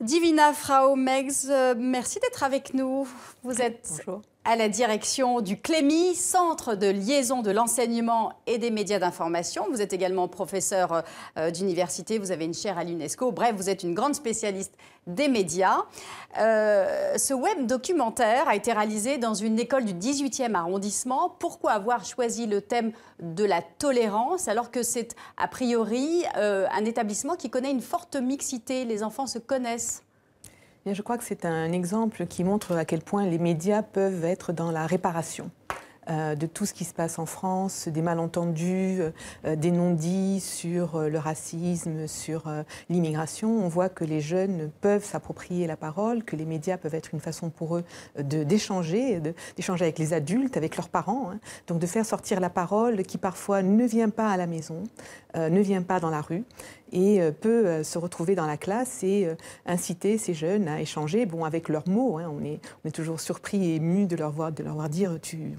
Divina Frau Meggs, merci d'être avec nous. Vous êtes Bonjour. À la direction du CLEMI, Centre de liaison de l'enseignement et des médias d'information. Vous êtes également professeur d'université, vous avez une chaire à l'UNESCO. Bref, vous êtes une grande spécialiste des médias. Ce web documentaire a été réalisé dans une école du 18e arrondissement. Pourquoi avoir choisi le thème de la tolérance alors que c'est a priori un établissement qui connaît une forte mixité? Les enfants se connaissent. Je crois que c'est un exemple qui montre à quel point les médias peuvent être dans la réparation de tout ce qui se passe en France, des malentendus, des non-dits sur le racisme, sur l'immigration. On voit que les jeunes peuvent s'approprier la parole, que les médias peuvent être une façon pour eux d'échanger avec les adultes, avec leurs parents. Donc de faire sortir la parole qui parfois ne vient pas à la maison, ne vient pas dans la rue et peut se retrouver dans la classe et inciter ces jeunes à échanger avec leurs mots. On est toujours surpris et ému de leur voir dire tu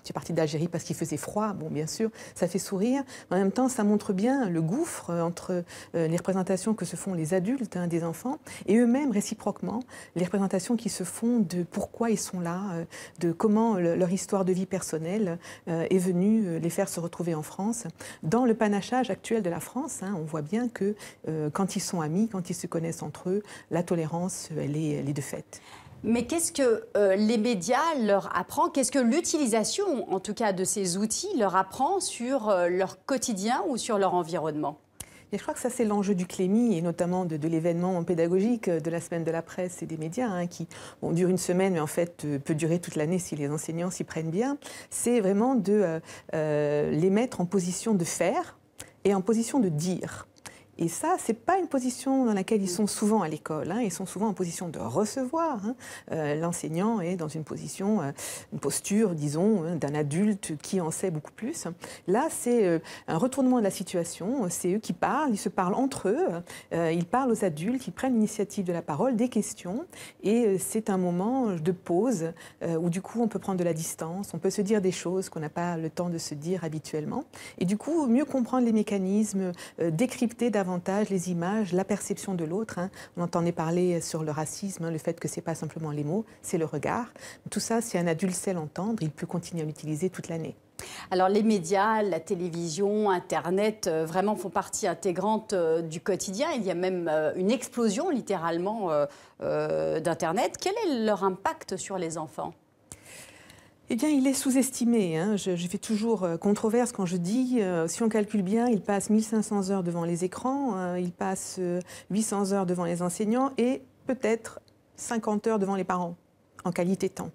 es parti d'Algérie parce qu'il faisait froid. Bon, bien sûr, ça fait sourire. En même temps, ça montre bien le gouffre entre les représentations que se font les adultes des enfants et eux-mêmes, réciproquement, les représentations qui se font de pourquoi ils sont là, de comment leur histoire de vie personnelle est venue les faire se retrouver en France. Dans le panachage actuel de la France, on voit bien que quand ils sont amis, quand ils se connaissent entre eux, la tolérance, elle est de fait. Mais qu'est-ce que les médias leur apprennent? Qu'est-ce que l'utilisation, en tout cas, de ces outils leur apprend sur leur quotidien ou sur leur environnement? Et je crois que ça, c'est l'enjeu du CLEMI et notamment de l'événement pédagogique de la semaine de la presse et des médias qui dure une semaine, mais en fait peut durer toute l'année si les enseignants s'y prennent bien. C'est vraiment de les mettre en position de faire et en position de dire. Et ça, ce n'est pas une position dans laquelle ils sont souvent à l'école. Ils sont souvent en position de recevoir. L'enseignant est dans une posture, disons, d'un adulte qui en sait beaucoup plus. Là, c'est un retournement de la situation. C'est eux qui parlent, ils se parlent entre eux. Ils parlent aux adultes, ils prennent l'initiative de la parole, des questions. Et c'est un moment de pause où, du coup, on peut prendre de la distance, on peut se dire des choses qu'on n'a pas le temps de se dire habituellement. Et du coup, mieux comprendre les mécanismes, décrypter davantage les images, la perception de l'autre. On entendait parler sur le racisme, le fait que ce n'est pas simplement les mots, c'est le regard. Tout ça, si un adulte sait l'entendre, il peut continuer à l'utiliser toute l'année. Alors les médias, la télévision, Internet, vraiment font partie intégrante du quotidien. Il y a même une explosion, littéralement, d'Internet. Quel est leur impact sur les enfants ? Eh bien, il est sous-estimé. Je fais toujours controverse quand je dis, si on calcule bien, il passe 1500 heures devant les écrans, il passe 800 heures devant les enseignants et peut-être 50 heures devant les parents, en qualité temps.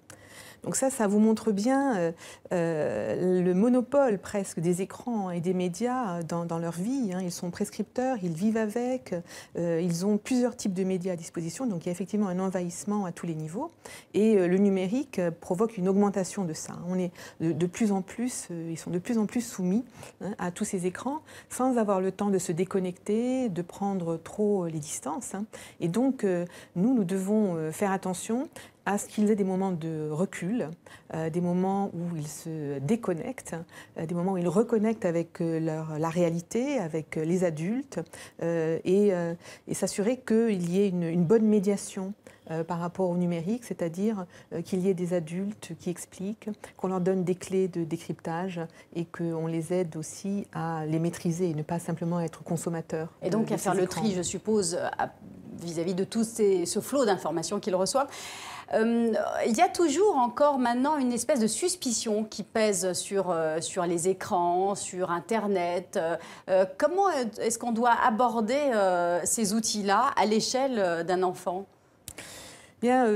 Donc ça vous montre bien le monopole presque des écrans et des médias dans leur vie. Ils sont prescripteurs, ils vivent avec, ils ont plusieurs types de médias à disposition. Donc il y a effectivement un envahissement à tous les niveaux. Et le numérique provoque une augmentation de ça. On est de plus en plus, ils sont de plus en plus soumis à tous ces écrans sans avoir le temps de se déconnecter, de prendre trop les distances. Et donc nous devons faire attention à ce qu'ils aient des moments de recul, des moments où ils se déconnectent, des moments où ils reconnectent avec la réalité, avec les adultes, et s'assurer qu'il y ait une bonne médiation par rapport au numérique, c'est-à-dire qu'il y ait des adultes qui expliquent, qu'on leur donne des clés de décryptage et qu'on les aide aussi à les maîtriser et ne pas simplement être consommateurs. Et donc à faire le tri, je suppose, vis-à-vis de tout ce flot d'informations qu'ils reçoivent. Il y a toujours encore maintenant une espèce de suspicion qui pèse sur les écrans, sur Internet. Comment est-ce qu'on doit aborder ces outils-là à l'échelle d'un enfant ? Bien,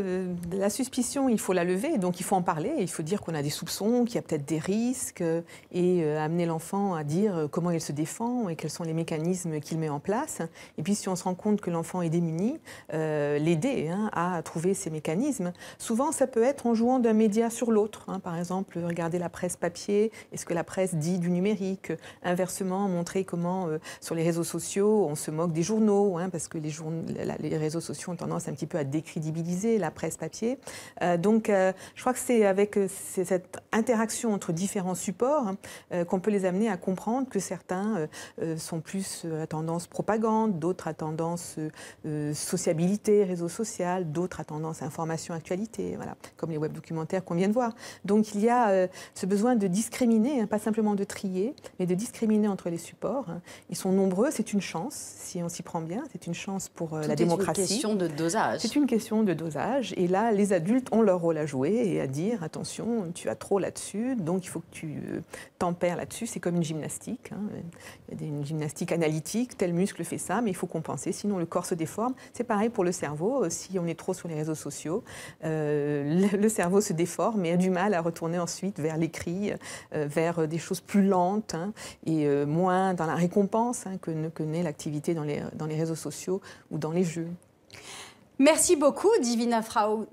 la suspicion, il faut la lever, donc il faut en parler, il faut dire qu'on a des soupçons, qu'il y a peut-être des risques et amener l'enfant à dire comment il se défend et quels sont les mécanismes qu'il met en place. Et puis si on se rend compte que l'enfant est démuni, l'aider à trouver ces mécanismes. Souvent, ça peut être en jouant d'un média sur l'autre. Par exemple, regarder la presse papier et ce que la presse dit du numérique. Inversement, montrer comment sur les réseaux sociaux, on se moque des journaux, parce que les réseaux sociaux ont tendance un petit peu à décrédibiliser démocratiser la presse papier. Je crois que c'est avec cette interaction entre différents supports qu'on peut les amener à comprendre que certains sont plus à tendance propagande, d'autres à tendance sociabilité, réseau social, d'autres à tendance information, actualité, voilà, comme les web documentaires qu'on vient de voir. Donc il y a ce besoin de discriminer, pas simplement de trier, mais de discriminer entre les supports. Ils sont nombreux, c'est une chance, si on s'y prend bien, c'est une chance pour la démocratie. C'est une question de dosage. C'est une question de dosage. Et là, les adultes ont leur rôle à jouer et à dire, attention, tu as trop là-dessus, donc il faut que tu tempères là-dessus. C'est comme une gymnastique. Il y a une gymnastique analytique, tel muscle fait ça, mais il faut compenser, sinon le corps se déforme. C'est pareil pour le cerveau. Si on est trop sur les réseaux sociaux, le cerveau se déforme et a du mal à retourner ensuite vers l'écrit, vers des choses plus lentes et moins dans la récompense que n'est l'activité dans les réseaux sociaux ou dans les jeux. Merci beaucoup, Divina Frau.